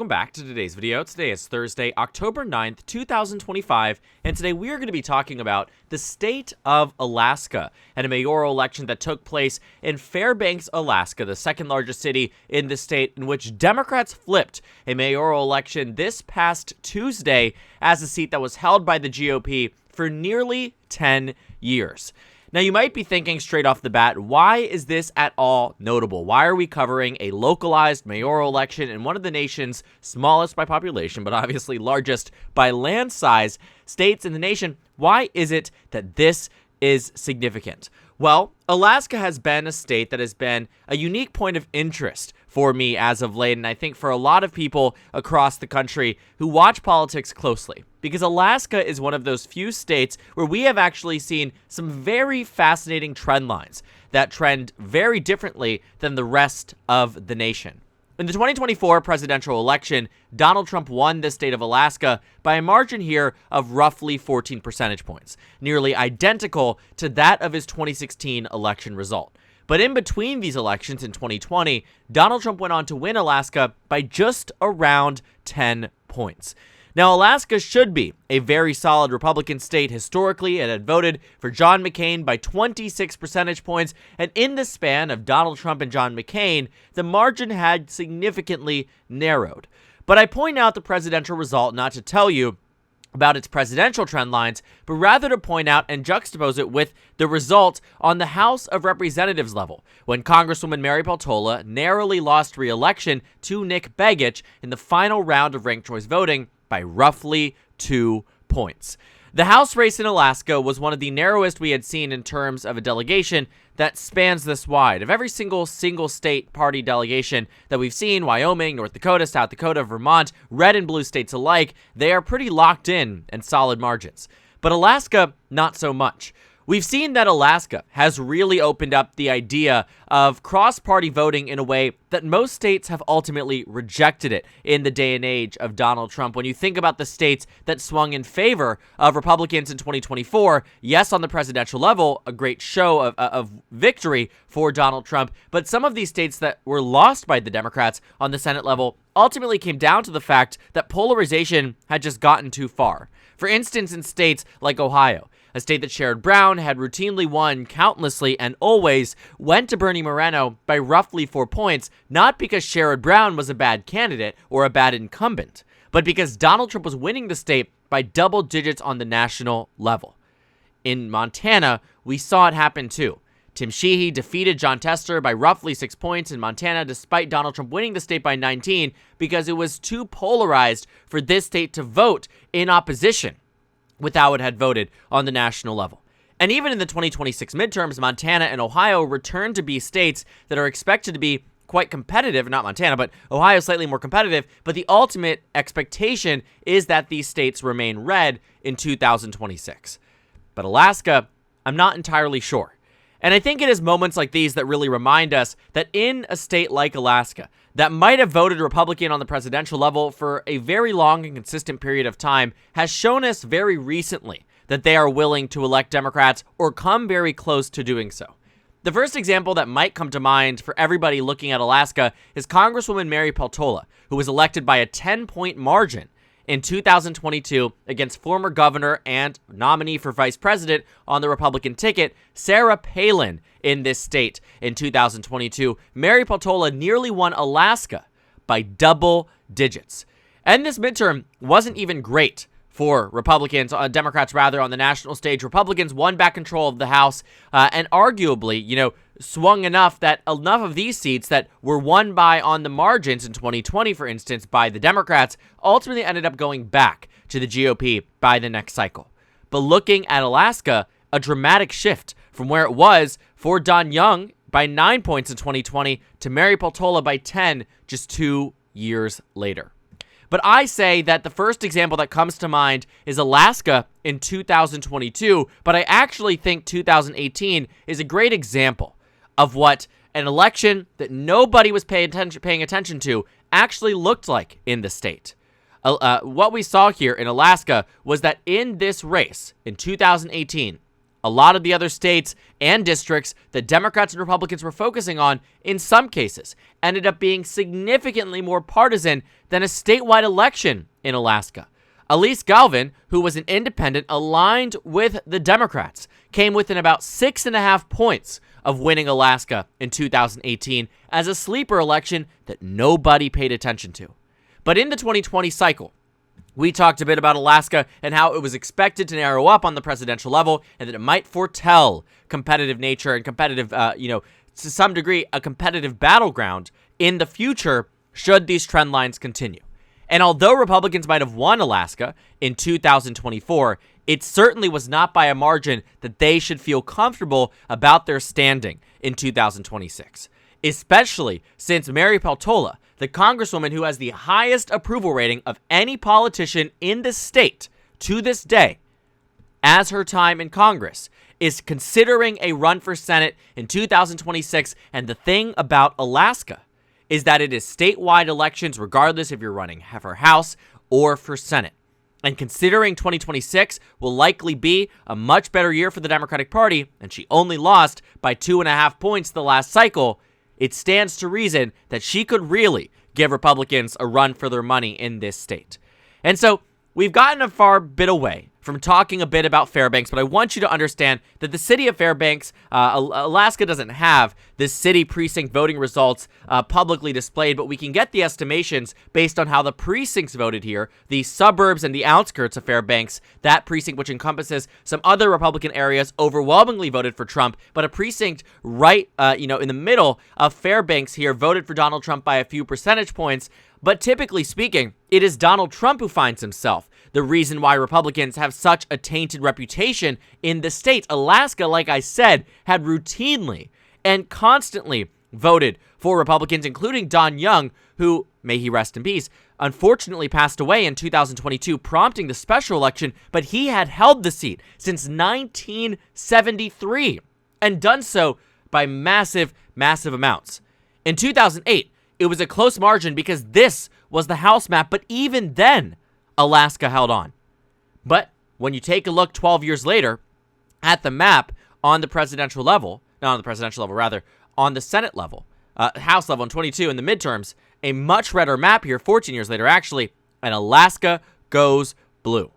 Welcome back to today's video. Today is Thursday, October 9th, 2025, and today we are going to be talking about the state of Alaska and a mayoral election that took place in Fairbanks, Alaska, the second largest city in the state, in which Democrats flipped a mayoral election this past Tuesday as a seat that was held by the GOP for nearly 10 years. Now, you might be thinking straight off the bat, why is this at all notable? Why are we covering a localized mayoral election in one of the nation's smallest by population, but obviously largest by land size states in the nation? Why is it that this is significant? Well, Alaska has been a state that has been a unique point of interest for me as of late, and I think for a lot of people across the country who watch politics closely, because Alaska is one of those few states where we have actually seen some very fascinating trend lines that trend very differently than the rest of the nation. In the 2024 presidential election, Donald Trump won the state of Alaska by a margin here of roughly 14 percentage points, nearly identical to that of his 2016 election result. But in between these elections in 2020, Donald Trump went on to win Alaska by just around 10 points. Now, Alaska should be a very solid Republican state historically. It had voted for John McCain by 26 percentage points, and in the span of Donald Trump and John McCain, the margin had significantly narrowed. But I point out the presidential result not to tell you about its presidential trend lines, but rather to point out and juxtapose it with the result on the House of Representatives level, when Congresswoman Mary Peltola narrowly lost re-election to Nick Begich in the final round of ranked choice voting by roughly 2 points. The House race in Alaska was one of the narrowest we had seen in terms of a delegation that spans this wide. Of every single state party delegation that we've seen, Wyoming, North Dakota, South Dakota, Vermont, red and blue states alike, they are pretty locked in and solid margins. But Alaska, not so much. We've seen that Alaska has really opened up the idea of cross-party voting in a way that most states have ultimately rejected it in the day and age of Donald Trump. When you think about the states that swung in favor of Republicans in 2024, yes, on the presidential level, a great show of victory for Donald Trump, but some of these states that were lost by the Democrats on the Senate level ultimately came down to the fact that polarization had just gotten too far. For instance, in states like Ohio, a state that Sherrod Brown had routinely won countlessly and always went to Bernie Moreno by roughly 4 points, not because Sherrod Brown was a bad candidate or a bad incumbent, but because Donald Trump was winning the state by double digits on the national level. In Montana, we saw it happen too. Tim Sheehy defeated John Tester by roughly 6 points in Montana despite Donald Trump winning the state by 19 because it was too polarized for this state to vote in opposition with how it had voted on the national level. And even in the 2026 midterms, Montana and Ohio returned to be states that are expected to be quite competitive. Not Montana, but Ohio slightly more competitive. But the ultimate expectation is that these states remain red in 2026. But Alaska, I'm not entirely sure. And I think it is moments like these that really remind us that in a state like Alaska, that might have voted Republican on the presidential level for a very long and consistent period of time, has shown us very recently that they are willing to elect Democrats or come very close to doing so. The first example that might come to mind for everybody looking at Alaska is Congresswoman Mary Peltola, who was elected by a 10-point margin in 2022 against former governor and nominee for vice president on the Republican ticket, Sarah Palin, in this state in 2022. Mary Peltola nearly won Alaska by double digits. And this midterm wasn't even great for Republicans, Democrats rather, on the national stage. Republicans won back control of the House and arguably, swung enough that enough of these seats that were won by on the margins in 2020, for instance, by the Democrats, ultimately ended up going back to the GOP by the next cycle. But looking at Alaska, a dramatic shift from where it was for Don Young by 9 points in 2020 to Mary Peltola by 10 just 2 years later. But I say that the first example that comes to mind is Alaska in 2022, but I actually think 2018 is a great example of what an election that nobody was paying attention to actually looked like in the state. What we saw here in Alaska was that in this race in 2018, A lot of the other states and districts that Democrats and Republicans were focusing on, in some cases, ended up being significantly more partisan than a statewide election in Alaska. Elise Galvin, who was an independent aligned with the Democrats, came within about 6.5 points of winning Alaska in 2018 as a sleeper election that nobody paid attention to. But in the 2020 cycle, we talked a bit about Alaska and how it was expected to narrow up on the presidential level and that it might foretell competitive nature and competitive, to some degree, a competitive battleground in the future should these trend lines continue. And although Republicans might have won Alaska in 2024, it certainly was not by a margin that they should feel comfortable about their standing in 2026, especially since Mary Peltola, the congresswoman who has the highest approval rating of any politician in the state to this day, as her time in Congress, is considering a run for Senate in 2026. And the thing about Alaska is that it is statewide elections regardless if you're running for House or for Senate. And considering 2026 will likely be a much better year for the Democratic Party, and she only lost by 2.5 points the last cycle, it stands to reason that she could really give Republicans a run for their money in this state. And so we've gotten a far bit away from talking a bit about Fairbanks, but I want you to understand that the city of Fairbanks, Alaska doesn't have the city precinct voting results publicly displayed, but we can get the estimations based on how the precincts voted here. The suburbs and the outskirts of Fairbanks, that precinct, which encompasses some other Republican areas, overwhelmingly voted for Trump, but a precinct right, in the middle of Fairbanks here voted for Donald Trump by a few percentage points. But typically speaking, it is Donald Trump who finds himself the reason why Republicans have such a tainted reputation in the state. Alaska, like I said, had routinely and constantly voted for Republicans, including Don Young, who, may he rest in peace, unfortunately passed away in 2022, prompting the special election, but he had held the seat since 1973 and done so by massive, massive amounts. In 2008, it was a close margin because this was the House map, but even then, Alaska held on. But when you take a look 12 years later at the map on the presidential level, not on the presidential level, rather, on the Senate level, House level in 22 in the midterms, a much redder map here 14 years later, actually, and Alaska goes blue.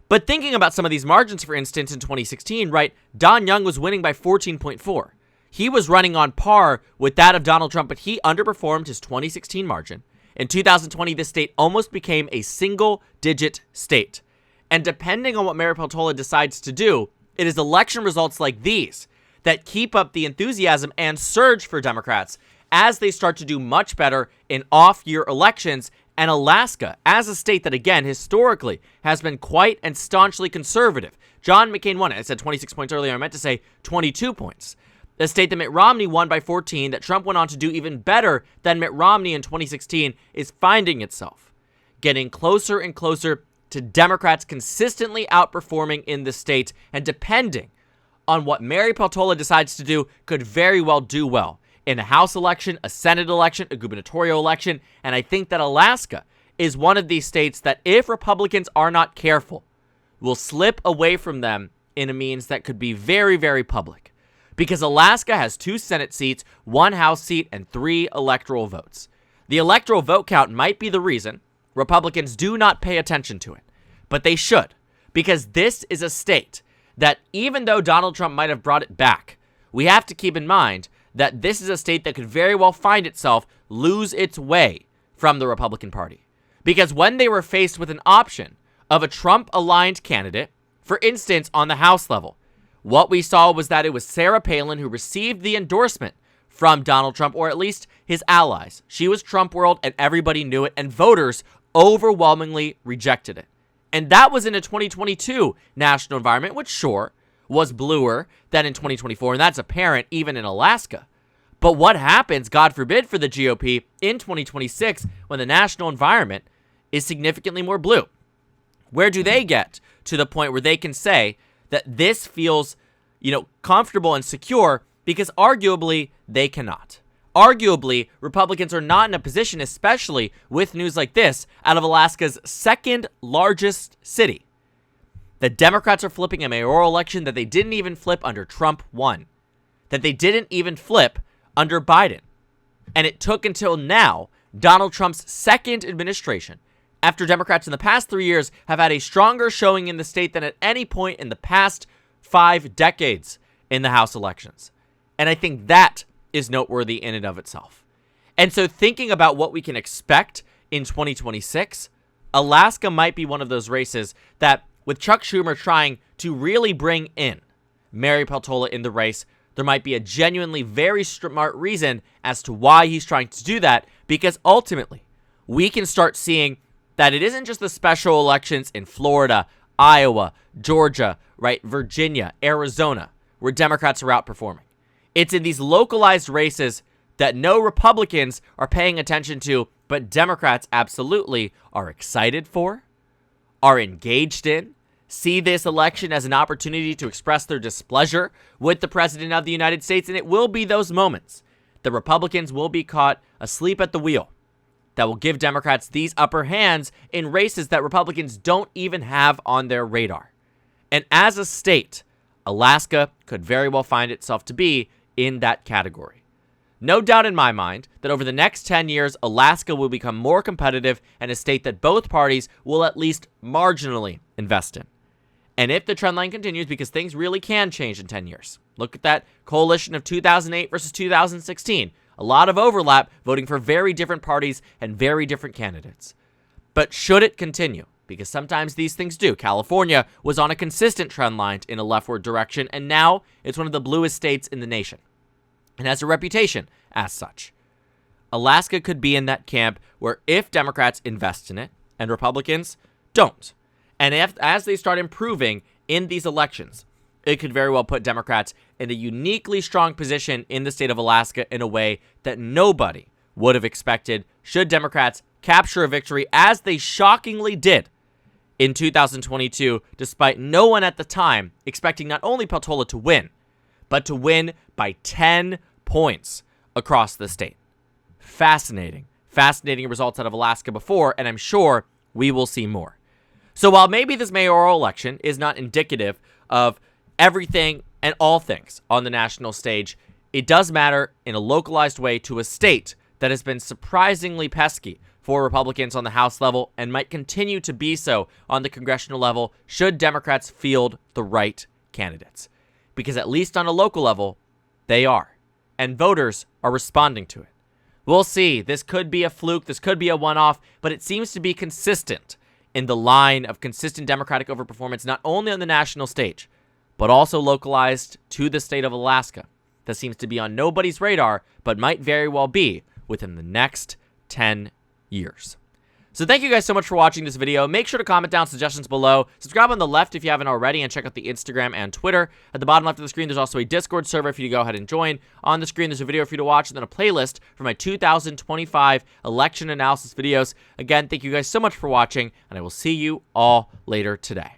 But thinking about some of these margins, for instance, in 2016, right, Don Young was winning by 14.4. He was running on par with that of Donald Trump, but he underperformed his 2016 margin. In 2020, this state almost became a single-digit state. And depending on what Mary Peltola decides to do, it is election results like these that keep up the enthusiasm and surge for Democrats as they start to do much better in off-year elections. And Alaska, as a state that, again, historically has been quite and staunchly conservative. John McCain won it. I said 26 points earlier. I meant to say 22 points. A state that Mitt Romney won by 14, that Trump went on to do even better than Mitt Romney in 2016, is finding itself getting closer and closer to Democrats consistently outperforming in the state, and depending on what Mary Peltola decides to do, could very well do well in a House election, a Senate election, a gubernatorial election. And I think that Alaska is one of these states that, if Republicans are not careful, will slip away from them in a means that could be very, very public. Because Alaska has 2 Senate seats, 1 House seat, and 3 electoral votes. The electoral vote count might be the reason Republicans do not pay attention to it, but they should, because this is a state that, even though Donald Trump might have brought it back, we have to keep in mind that this is a state that could very well find itself lose its way from the Republican Party. Because when they were faced with an option of a Trump-aligned candidate, for instance, on the House level, what we saw was that it was Sarah Palin who received the endorsement from Donald Trump, or at least his allies. She was Trump world, and everybody knew it, and voters overwhelmingly rejected it. And that was in a 2022 national environment, which sure was bluer than in 2024, and that's apparent even in Alaska. But what happens, God forbid, for the GOP in 2026 when the national environment is significantly more blue? Where do they get to the point where they can say that this feels, comfortable and secure? Because arguably they cannot. Arguably, Republicans are not in a position, especially with news like this, out of Alaska's second largest city, The Democrats are flipping a mayoral election that they didn't even flip under Trump 1, that they didn't even flip under Biden. And it took until now, Donald Trump's second administration, after Democrats in the past 3 years have had a stronger showing in the state than at any point in the past 5 decades in the House elections. And I think that is noteworthy in and of itself. And so thinking about what we can expect in 2026, Alaska might be one of those races that, with Chuck Schumer trying to really bring in Mary Peltola in the race, there might be a genuinely very smart reason as to why he's trying to do that, because ultimately we can start seeing that it isn't just the special elections in Florida, Iowa, Georgia, right, Virginia, Arizona, where Democrats are outperforming. It's in these localized races that no Republicans are paying attention to, but Democrats absolutely are excited for, are engaged in, see this election as an opportunity to express their displeasure with the President of the United States, and it will be those moments that Republicans will be caught asleep at the wheel that will give Democrats these upper hands in races that Republicans don't even have on their radar. And as a state, Alaska could very well find itself to be in that category. No doubt in my mind that over the next 10 years, Alaska will become more competitive and a state that both parties will at least marginally invest in. And if the trend line continues, because things really can change in 10 years. Look at that coalition of 2008 versus 2016. A lot of overlap, voting for very different parties and very different candidates. But should it continue? Because sometimes these things do. California was on a consistent trend line in a leftward direction, and now it's one of the bluest states in the nation and has a reputation as such. Alaska could be in that camp where if Democrats invest in it and Republicans don't, and as they start improving in these elections, it could very well put Democrats in a uniquely strong position in the state of Alaska in a way that nobody would have expected should Democrats capture a victory, as they shockingly did in 2022, despite no one at the time expecting not only Peltola to win, but to win by 10 points across the state. Fascinating results out of Alaska before, and I'm sure we will see more. So while maybe this mayoral election is not indicative of everything and all things on the national stage, it does matter in a localized way to a state that has been surprisingly pesky for Republicans on the House level and might continue to be so on the congressional level should Democrats field the right candidates. Because at least on a local level, they are. And voters are responding to it. We'll see. This could be a fluke. This could be a one-off, but it seems to be consistent in the line of consistent Democratic overperformance, not only on the national stage, but also localized to the state of Alaska. That seems to be on nobody's radar, but might very well be within the next 10 years. So thank you guys so much for watching this video. Make sure to comment down suggestions below. Subscribe on the left if you haven't already, and check out the Instagram and Twitter. At the bottom left of the screen, there's also a Discord server for you to go ahead and join. On the screen, there's a video for you to watch, and then a playlist for my 2025 election analysis videos. Again, thank you guys so much for watching, and I will see you all later today.